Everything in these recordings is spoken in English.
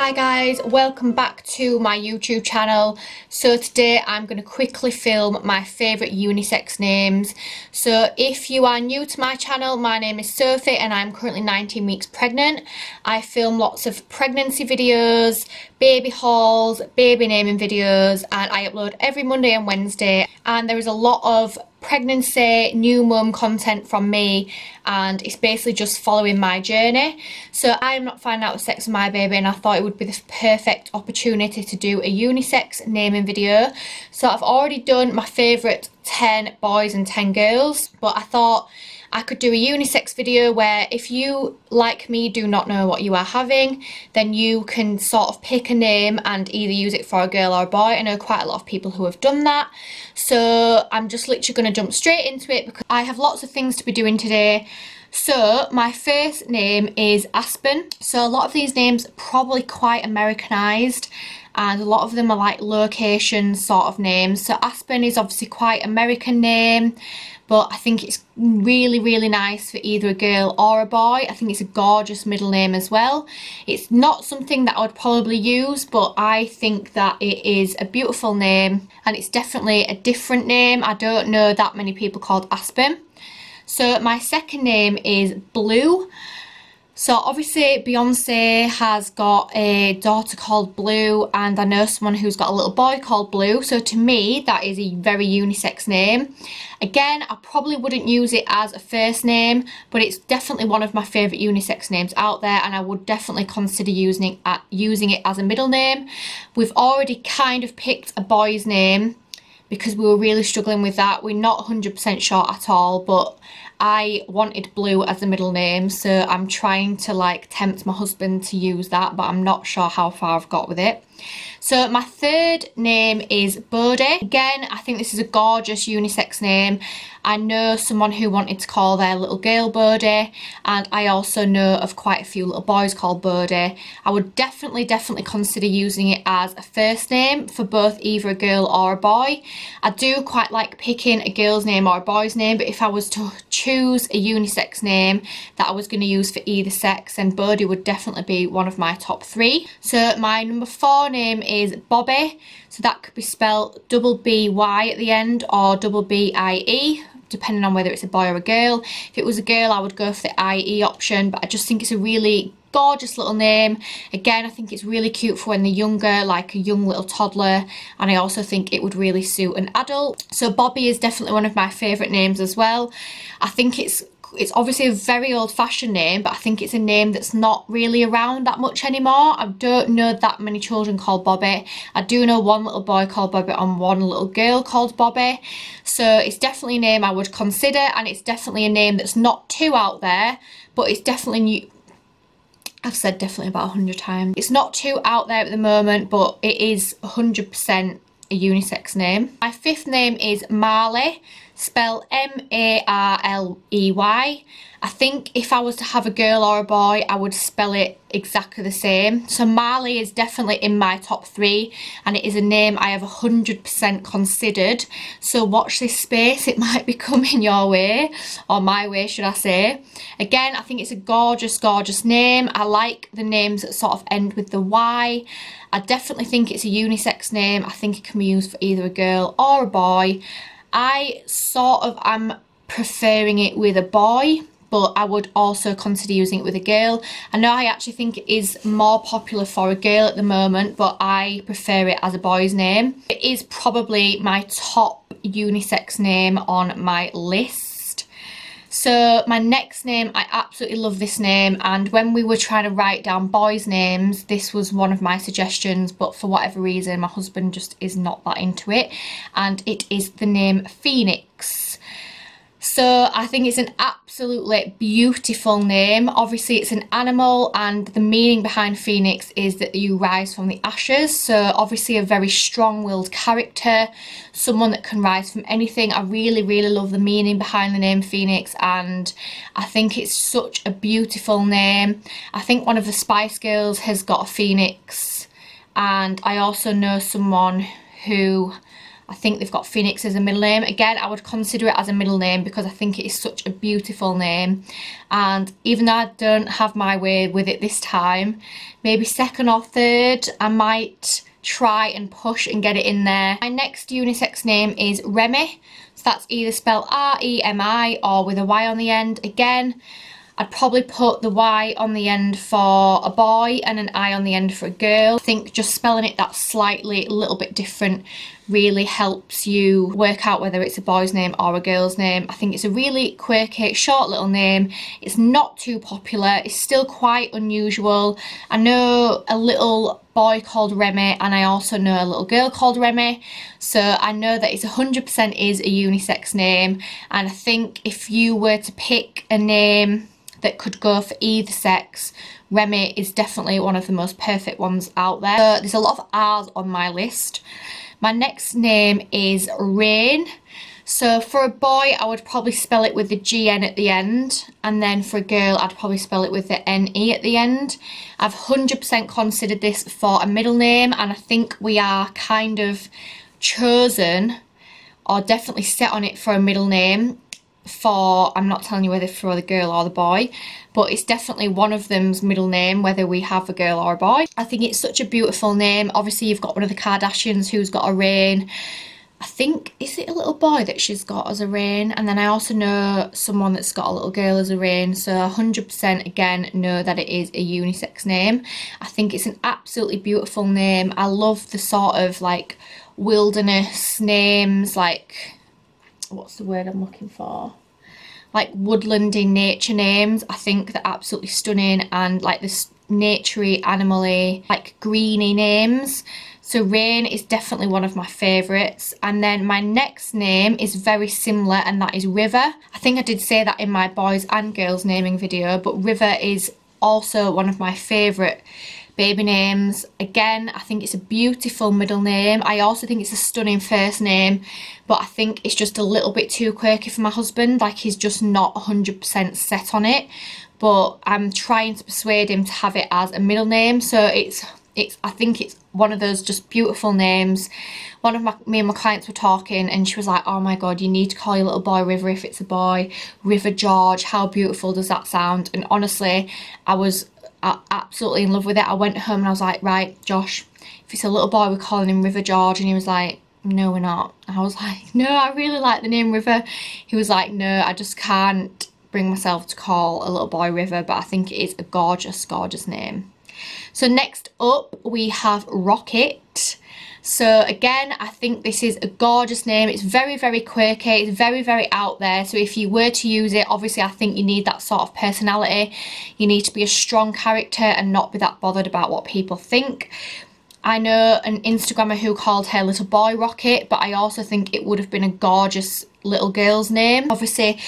Hi guys, welcome back to my YouTube channel. So today I'm going to quickly film my favourite unisex names. So if you are new to my channel, my name is Sophie and I'm currently 19 weeks pregnant. I film lots of pregnancy videos, baby hauls, baby naming videos, and I upload every Monday and Wednesday, and there is a lot of pregnancy, new mum content from me, and it's basically just following my journey. So I'm not finding out the sex of my baby, and I thought it would be the perfect opportunity to do a unisex naming video. So I've already done my favourite 10 boys and 10 girls, but I thought I could do a unisex video where if you, like me, do not know what you are having, then you can sort of pick a name and either use it for a girl or a boy. I know quite a lot of people who have done that. So I'm just literally going to jump straight into it because I have lots of things to be doing today. So my first name is Aspen. So a lot of these names are probably quite Americanized, and a lot of them are like location sort of names. So Aspen is obviously quite American name, but I think it's really nice for either a girl or a boy. I think it's a gorgeous middle name as well. It's not something that I would probably use, but I think that it is a beautiful name, and it's definitely a different name. I don't know that many people called Aspen. So my second name is Blue. So obviously Beyonce has got a daughter called Blue, and I know someone who's got a little boy called Blue. So to me, that is a very unisex name. Again, I probably wouldn't use it as a first name, but it's definitely one of my favourite unisex names out there, and I would definitely consider using it as a middle name. We've already kind of picked a boy's name because we were really struggling with that. We're not 100% sure at all, but I wanted Blue as a middle name, so I'm trying to like tempt my husband to use that, but I'm not sure how far I've got with it. So my third name is Birdie. Again, I think this is a gorgeous unisex name. I know someone who wanted to call their little girl Birdie, and I also know of quite a few little boys called Birdie. I would definitely consider using it as a first name for both either a girl or a boy. I do quite like picking a girl's name or a boy's name, but if I was to choose a unisex name that I was going to use for either sex, then Birdie would definitely be one of my top three. So my number 4 name is Bobby. So that could be spelled double B-Y at the end or double B-I-E, depending on whether it's a boy or a girl. If it was a girl, I would go for the I-E option, but I just think it's a really gorgeous little name. Again, I think it's really cute for when they're younger, like a young little toddler, and I also think it would really suit an adult. So Bobby is definitely one of my favourite names as well. I think it's obviously a very old-fashioned name, but I think it's a name that's not really around that much anymore. I don't know that many children called Bobby. I do know one little boy called Bobby and one little girl called Bobby. So it's definitely a name I would consider, and it's definitely a name that's not too out there, but it's definitely new. I've said definitely about 100 times. It's not too out there at the moment, but it is 100% a unisex name. My fifth name is Marley, spelled M-A-R-L-E-Y. I think if I was to have a girl or a boy, I would spell it exactly the same. So Marley is definitely in my top 3, and it is a name I have 100% considered. So watch this space, it might be coming your way, or my way should I say. Again, I think it's a gorgeous name. I like the names that sort of end with the Y. I definitely think it's a unisex name. I think it can be used for either a girl or a boy. I sort of am preferring it with a boy, but I would also consider using it with a girl. I know I actually think it is more popular for a girl at the moment, but I prefer it as a boy's name. It is probably my top unisex name on my list. So my next name, I absolutely love this name, and when we were trying to write down boys' names, this was one of my suggestions, but for whatever reason my husband just is not that into it, and it is the name Phoenix. So I think it's an absolutely beautiful name. Obviously it's an animal, and the meaning behind Phoenix is that you rise from the ashes. So obviously a very strong-willed character, someone that can rise from anything. I really love the meaning behind the name Phoenix, and I think it's such a beautiful name. I think one of the Spice Girls has got a phoenix, and I also know someone who I think they've got Phoenix as a middle name. Again, I would consider it as a middle name because I think it is such a beautiful name. And even though I don't have my way with it this time, maybe second or third, I might try and push and get it in there. My next unisex name is Remy. So that's either spelled R-E-M-I or with a Y on the end. Again, I'd probably put the Y on the end for a boy and an I on the end for a girl. I think just spelling it that slightly, a little bit different, really helps you work out whether it's a boy's name or a girl's name. I think it's a really quirky, short little name. It's not too popular. It's still quite unusual. I know a little boy called Remy and I also know a little girl called Remy, so I know that it's 100% is a unisex name. And I think if you were to pick a name that could go for either sex, Remy is definitely one of the most perfect ones out there. So there's a lot of R's on my list. My next name is Rain. So for a boy, I would probably spell it with the GN at the end, and then for a girl, I'd probably spell it with the NE at the end. I've 100% considered this for a middle name, and I think we are kind of chosen, or definitely set on it for a middle name. For, I'm not telling you whether for the girl or the boy, but it's definitely one of them's middle name, whether we have a girl or a boy. I think it's such a beautiful name. Obviously, you've got one of the Kardashians who's got a Rain. I think, is it a little boy that she's got as a Rain? And then I also know someone that's got a little girl as a Rain. So 100% again know that it is a unisex name. I think it's an absolutely beautiful name. I love the sort of like wilderness names, like, what's the word I'm looking for? Like woodlandy nature names. I think they're absolutely stunning, and like this naturey, animally, like greeny names. So Rain is definitely one of my favourites. And then my next name is very similar, and that is River. I think I did say that in my boys and girls naming video, but River is also one of my favourite baby names. Again, I think it's a beautiful middle name. I also think it's a stunning first name, but I think it's just a little bit too quirky for my husband. Like, he's just not 100% set on it, but I'm trying to persuade him to have it as a middle name. So I think it's one of those just beautiful names. Me and my clients were talking, and she was like, oh my god, you need to call your little boy River if it's a boy. River George, how beautiful does that sound? And honestly, I was absolutely in love with it. I went home and I was like, right, Josh, if it's a little boy, we're calling him River George. And he was like, no, we're not. I was like, no, I really like the name River. He was like, no, I just can't bring myself to call a little boy River, but I think it is a gorgeous, gorgeous name. So next up we have Rocket. So again, I think this is a gorgeous name. It's very, very quirky. It's very, very out there. So if you were to use it, obviously I think you need that sort of personality. You need to be a strong character and not be that bothered about what people think. I know an Instagrammer who called her little boy Rocket, but I also think it would have been a gorgeous little girl's name. Obviously,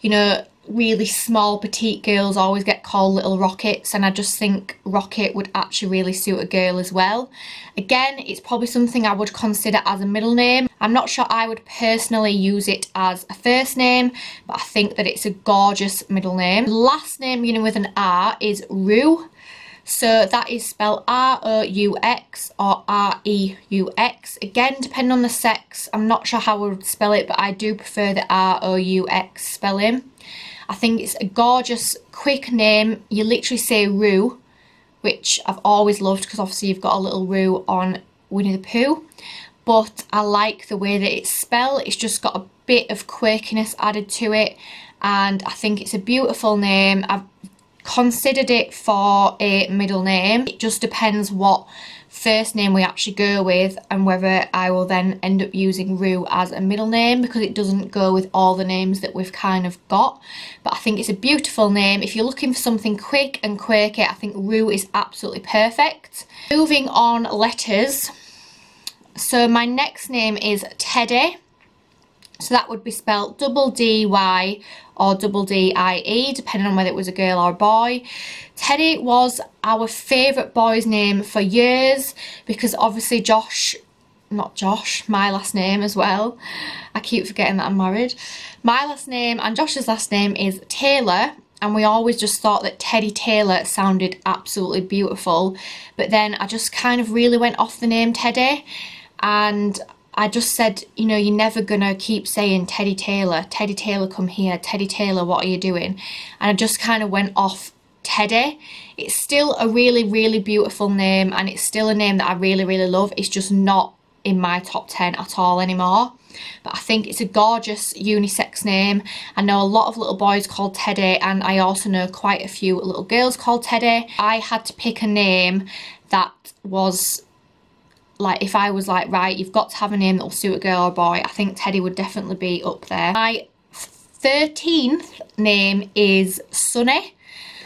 you know, really small petite girls always get called little rockets, and I just think Rocket would actually really suit a girl as well. Again, it's probably something I would consider as a middle name. I'm not sure I would personally use it as a first name, but I think that it's a gorgeous middle name. The last name beginning with an R is Rue. So that is spelled R-O-U-X or R-E-U-X. Again, depending on the sex, I'm not sure how I would spell it, but I do prefer the R-O-U-X spelling. I think it's a gorgeous, quick name. You literally say Rue, which I've always loved because obviously you've got a little Rue on Winnie the Pooh. But I like the way that it's spelled. It's just got a bit of quirkiness added to it, and I think it's a beautiful name. I've considered it for a middle name. It just depends what first name we actually go with and whether I will then end up using Rue as a middle name, because it doesn't go with all the names that we've kind of got. But I think it's a beautiful name. If you're looking for something quick and quirky, I think Rue is absolutely perfect. Moving on, letters. So my next name is Teddy. So that would be spelled double D-Y or double D-I-E, depending on whether it was a girl or a boy. Teddy was our favourite boy's name for years, because obviously my last name as well. I keep forgetting that I'm married. My last name and Josh's last name is Taylor, and we always just thought that Teddy Taylor sounded absolutely beautiful. But then I just kind of really went off the name Teddy, and I just said, you know, you're never gonna keep saying Teddy Taylor, come here, Teddy Taylor, what are you doing? And I just kind of went off Teddy. It's still a really, really beautiful name, and it's still a name that I really, really love. It's just not in my top 10 at all anymore. But I think it's a gorgeous unisex name. I know a lot of little boys called Teddy, and I also know quite a few little girls called Teddy. I had to pick a name that was like, if I was like, right, you've got to have a name that will suit a girl or a boy, I think Teddy would definitely be up there. My 13th name is Sonny.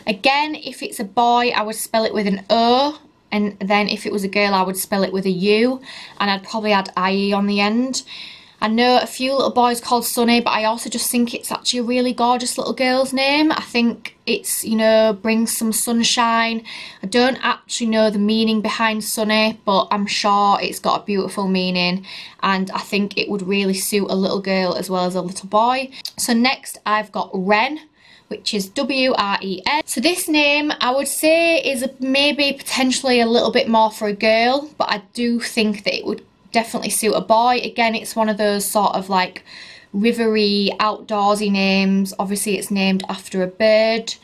Again, if it's a boy, I would spell it with an O, and then if it was a girl, I would spell it with a U, and I'd probably add IE on the end. I know a few little boys called Sonny, but I also just think it's actually a really gorgeous little girl's name. I think it's, you know, brings some sunshine. I don't actually know the meaning behind Sonny, but I'm sure it's got a beautiful meaning, and I think it would really suit a little girl as well as a little boy. So next I've got Ren, which is W-R-E-N. So this name I would say is maybe potentially a little bit more for a girl, but I do think that it would definitely suit a boy. Again, it's one of those sort of like rivery, outdoorsy names. Obviously it's named after a bird.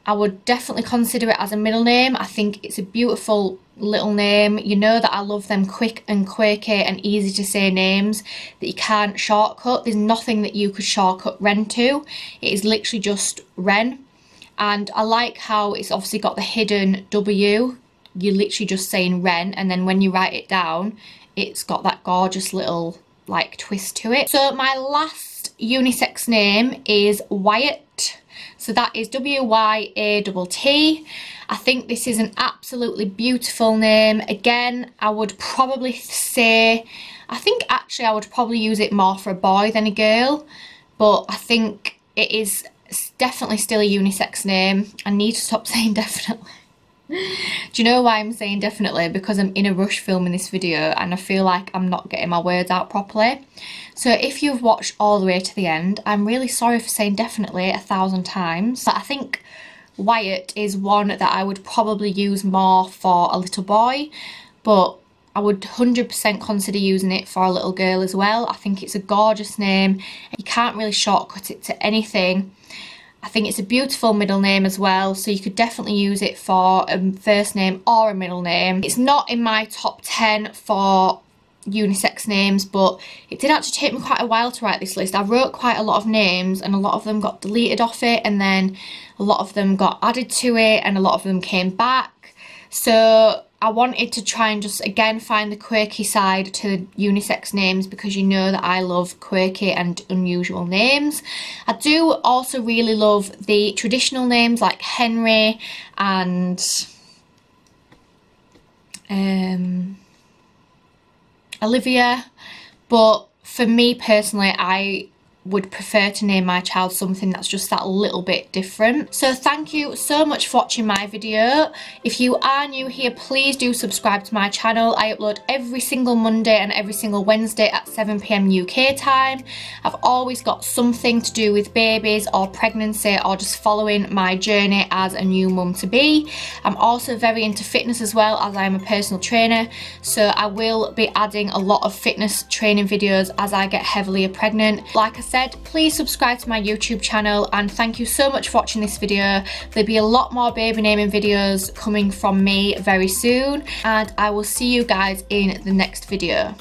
I would definitely consider it as a middle name. I think it's a beautiful little name. You know that I love them quick and quirky and easy to say names that you can't shortcut. There's nothing that you could shortcut Ren to. It is literally just Ren. And I like how it's obviously got the hidden W. You're literally just saying Ren, and then when you write it down, it's got that gorgeous little like twist to it. So my last unisex name is Wyatt. So that is W-Y-A-T-T. I think this is an absolutely beautiful name. Again, I would probably say, I think actually I would probably use it more for a boy than a girl, but I think it is definitely still a unisex name. I need to stop saying definitely. Do you know why I'm saying definitely? Because I'm in a rush filming this video and I feel like I'm not getting my words out properly. So if you've watched all the way to the end, I'm really sorry for saying definitely 1,000 times. But I think Wyatt is one that I would probably use more for a little boy, but I would 100% consider using it for a little girl as well. I think it's a gorgeous name. You can't really shortcut it to anything. I think it's a beautiful middle name as well, so you could definitely use it for a first name or a middle name. It's not in my top 10 for unisex names, but it did actually take me quite a while to write this list. I wrote quite a lot of names and a lot of them got deleted off it, and then a lot of them got added to it, and a lot of them came back. So I wanted to try and just again find the quirky side to unisex names, because you know that I love quirky and unusual names. I do also really love the traditional names like Henry and Olivia, but for me personally, I would prefer to name my child something that's just that little bit different. So thank you so much for watching my video. If you are new here, please do subscribe to my channel. I upload every single Monday and every single Wednesday at 7 PM UK time. I've always got something to do with babies or pregnancy or just following my journey as a new mum to be. I'm also very into fitness as well, as I am a personal trainer, so I will be adding a lot of fitness training videos as I get heavily pregnant. Like I said, please subscribe to my YouTube channel, and thank you so much for watching this video. There'll be a lot more baby naming videos coming from me very soon, and I will see you guys in the next video.